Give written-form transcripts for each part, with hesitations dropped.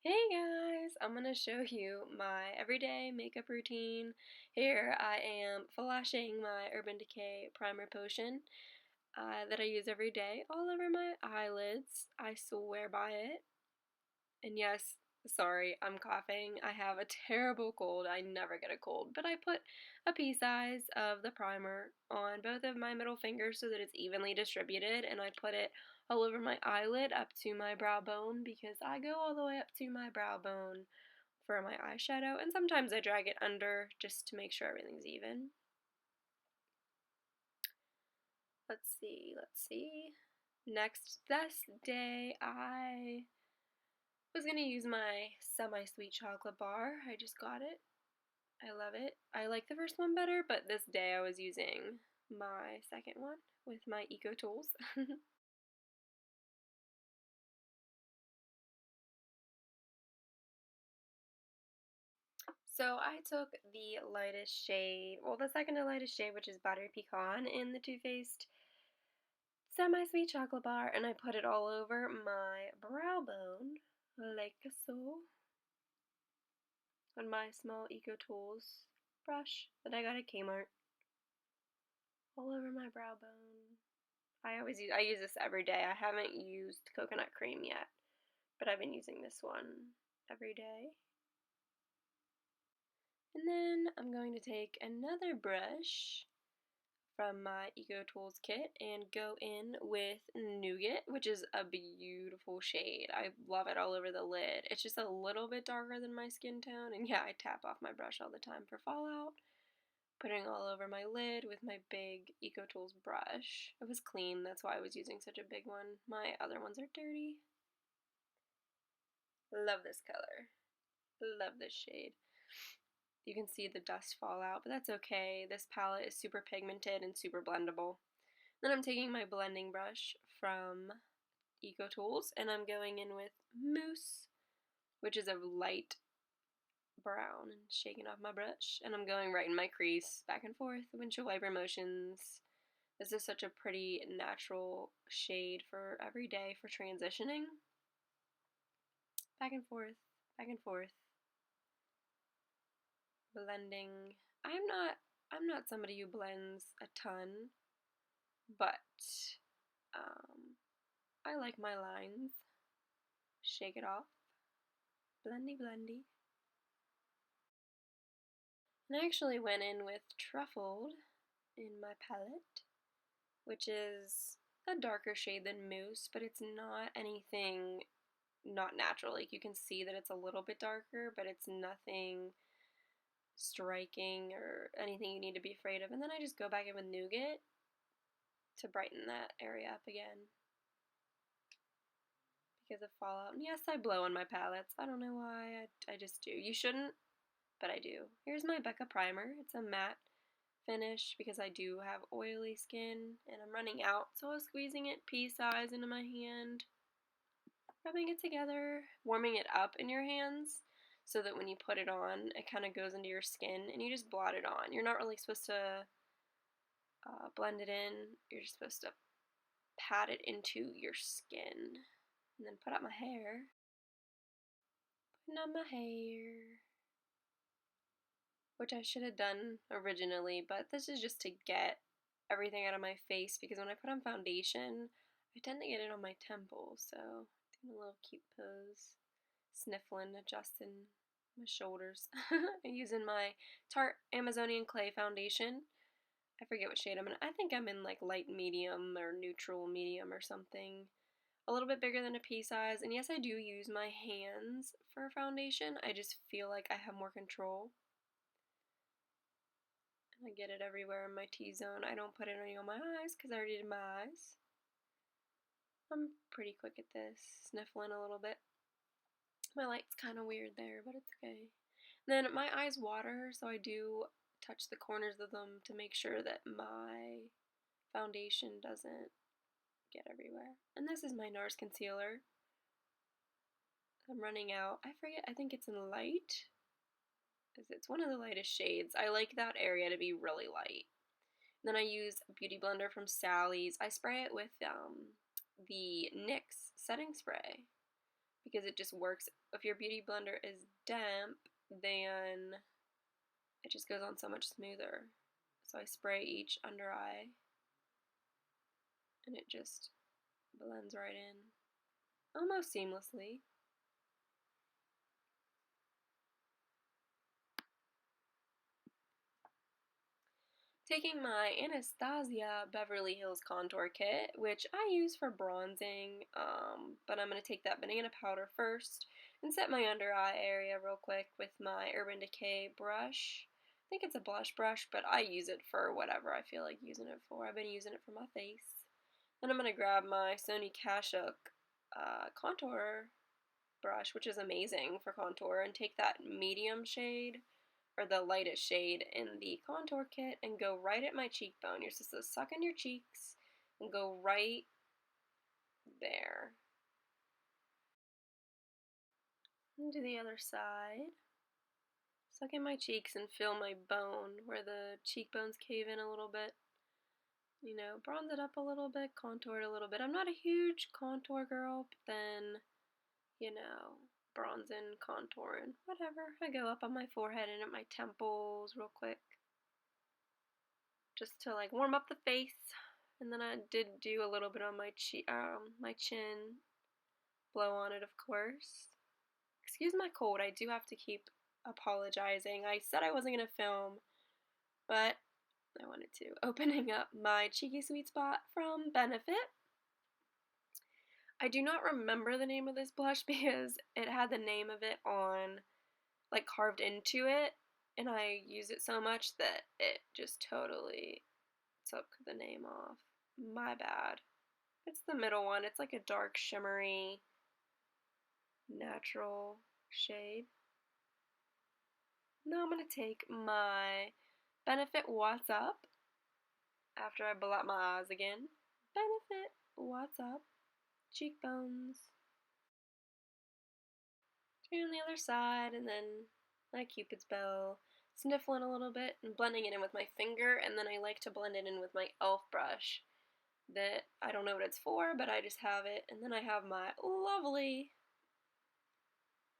Hey guys, I'm gonna show you my everyday makeup routine. Here I am flashing my Urban Decay primer potion that I use every day all over my eyelids. I swear by it. And yes, sorry, I'm coughing. I have a terrible cold. I never get a cold, but I put a pea size of the primer on both of my middle fingers so that it's evenly distributed, and I put it all over my eyelid up to my brow bone because I go all the way up to my brow bone for my eyeshadow, and sometimes I drag it under just to make sure everything's even. Let's see. Next, this day I was gonna use my semi-sweet chocolate bar. I just got it. I love it. I like the first one better, but this day I was using my second one with my Eco Tools. So I took the lightest shade, well, the second to lightest shade, which is Buttery Pecan in the Too Faced Semi-Sweet Chocolate Bar, and I put it all over my brow bone, like so, on my small Eco Tools brush that I got at Kmart, all over my brow bone. I use this every day. I haven't used coconut cream yet, but I've been using this one every day. And then I'm going to take another brush from my Eco Tools kit and go in with Nougat, which is a beautiful shade. I love it all over the lid. It's just a little bit darker than my skin tone, and yeah, I tap off my brush all the time for fallout. Putting all over my lid with my big Eco Tools brush. It was clean, that's why I was using such a big one. My other ones are dirty. Love this color. Love this shade. You can see the dust fall out, but that's okay. This palette is super pigmented and super blendable. Then I'm taking my blending brush from Eco Tools and I'm going in with Mousse, which is a light brown, and shaking off my brush. And I'm going right in my crease, back and forth, windshield wiper motions. This is such a pretty natural shade for every day for transitioning. Back and forth, back and forth. Blending. I'm not somebody who blends a ton, but I like my lines. Shake it off. Blendy blendy. And I actually went in with Truffled in my palette, which is a darker shade than Mousse, but it's not anything not natural. Like, you can see that it's a little bit darker, but it's nothing striking or anything you need to be afraid of. And then I just go back in with Nougat to brighten that area up again because of fallout. And yes, I blow on my palettes. I don't know why. I just do. You shouldn't, but I do. Here's my Becca primer. It's a matte finish because I do have oily skin and I'm running out. So I was squeezing it pea size into my hand, rubbing it together, warming it up in your hands so that when you put it on, it kind of goes into your skin and you just blot it on. You're not really supposed to blend it in. You're just supposed to pat it into your skin. And then put up my hair. Putting up my hair. Which I should have done originally, but this is just to get everything out of my face because when I put on foundation, I tend to get it on my temples. So, doing a little cute pose. Sniffling, adjusting my shoulders. Using my Tarte Amazonian Clay foundation. I forget what shade I'm in. I think I'm in like light medium or neutral medium or something. A little bit bigger than a pea size. And yes, I do use my hands for foundation. I just feel like I have more control. And I get it everywhere in my T-zone. I don't put it on my eyes because I already did my eyes. I'm pretty quick at this. Sniffling a little bit. My light's kind of weird there, but it's okay. Then my eyes water, so I do touch the corners of them to make sure that my foundation doesn't get everywhere. And this is my Nars Concealer. I'm running out. I forget, I think it's in light. It's one of the lightest shades. I like that area to be really light. And then I use a Beauty Blender from Sally's. I spray it with the NYX setting spray because it just works. If your beauty blender is damp, then it just goes on so much smoother. So I spray each under eye, and it just blends right in, almost seamlessly. Taking my Anastasia Beverly Hills Contour Kit, which I use for bronzing, but I'm going to take that banana powder first and set my under eye area real quick with my Urban Decay brush. I think it's a blush brush, but I use it for whatever I feel like using it for. I've been using it for my face. Then I'm going to grab my Sony Kashuk contour brush, which is amazing for contour, and take that medium shade, or the lightest shade in the contour kit, and go right at my cheekbone. You're supposed to suck in your cheeks and go right there. And do the other side. Suck in my cheeks and feel my bone where the cheekbones cave in a little bit. You know, bronze it up a little bit, contour it a little bit. I'm not a huge contour girl, but then, you know, bronzing, contouring, whatever. I go up on my forehead and at my temples real quick, just to like warm up the face. And then I did do a little bit on my chin, blow on it, of course. Excuse my cold. I do have to keep apologizing. I said I wasn't gonna film, but I wanted to. Opening up my Cheeky Sweet Spot from Benefit. I do not remember the name of this blush because it had the name of it on, like, carved into it, and I use it so much that it just totally took the name off. My bad. It's the middle one. It's like a dark shimmery natural shade. Now I'm going to take my Benefit What's Up after I blot my eyes again. Benefit What's Up. Cheekbones. Turn the other side, and then my Cupid's bow. Sniffling a little bit and blending it in with my finger, and then I like to blend it in with my e.l.f. brush that I don't know what it's for, but I just have it. And then I have my lovely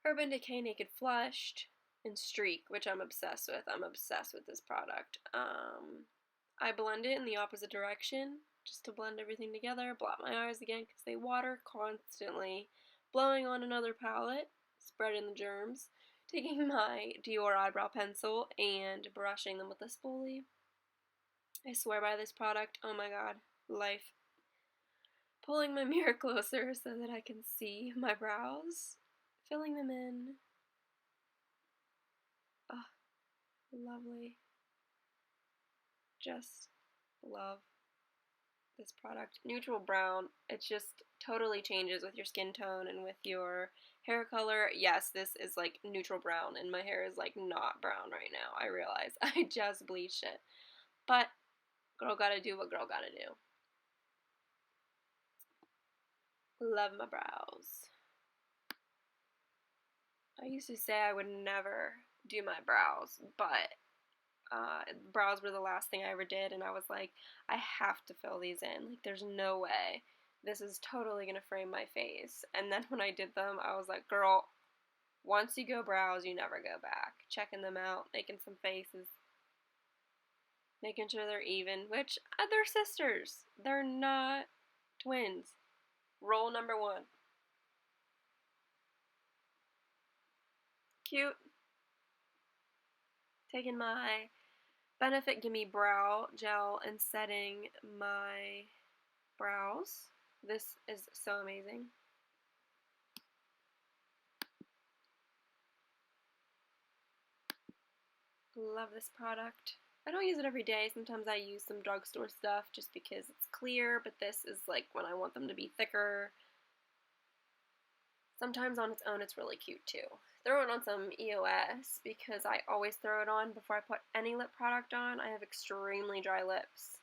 Urban Decay Naked Flushed and Streak, which I'm obsessed with. I'm obsessed with this product. I blend it in the opposite direction just to blend everything together. Blot my eyes again because they water constantly. Blowing on another palette, spreading the germs. Taking my Dior eyebrow pencil and brushing them with a spoolie. I swear by this product. Oh my god, life. Pulling my mirror closer so that I can see my brows. Filling them in. Oh, lovely. Just love this product. Neutral brown, it just totally changes with your skin tone and with your hair color. Yes, this is like neutral brown, and my hair is like not brown right now. I realize I just bleached it. But girl gotta do what girl gotta do. Love my brows. I used to say I would never do my brows, but brows were the last thing I ever did, and I was like, I have to fill these in. Like, there's no way. This is totally gonna frame my face. And then when I did them, I was like, girl, once you go brows, you never go back. Checking them out, making some faces, making sure they're even, which they're sisters. They're not twins. Rule number 1. Cute. Taking my Benefit Gimme Brow Gel and setting my brows. This is so amazing. Love this product. I don't use it every day. Sometimes I use some drugstore stuff just because it's clear, but this is like when I want them to be thicker. Sometimes on its own it's really cute too. Throw it on some EOS because I always throw it on before I put any lip product on. I have extremely dry lips.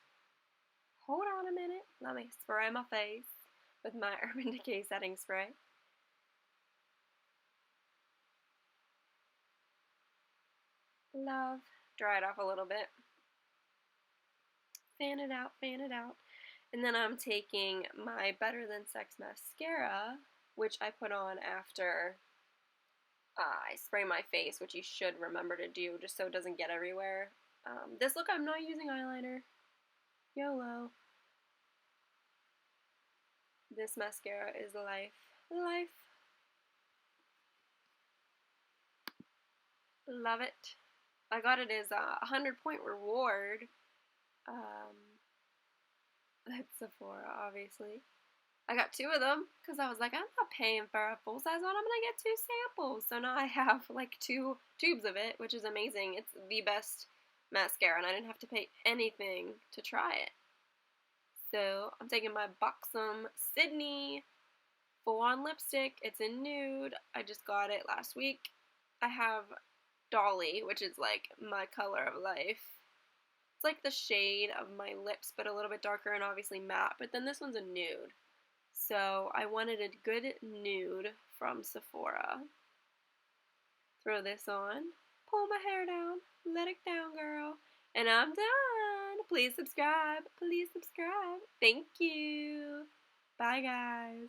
Hold on a minute. Let me spray my face with my Urban Decay setting spray. Love. Dry it off a little bit. Fan it out, fan it out. And then I'm taking my Better Than Sex mascara which I put on after I spray my face, which you should remember to do just so it doesn't get everywhere. This look, I'm not using eyeliner. YOLO. This mascara is life. Life. Love it. I got it as a 100-point reward. At Sephora, obviously. I got 2 of them because I was like, I'm not paying for a full size one. I'm going to get 2 samples. So now I have like 2 tubes of it, which is amazing. It's the best mascara, and I didn't have to pay anything to try it. So I'm taking my Buxom Sydney full-on lipstick. It's in nude. I just got it last week. I have Dolly, which is like my color of life. It's like the shade of my lips, but a little bit darker and obviously matte. But then this one's a nude. So I wanted a good nude from Sephora. Throw this on. Pull my hair down. Let it down, girl. And I'm done. Please subscribe. Please subscribe. Thank you. Bye, guys.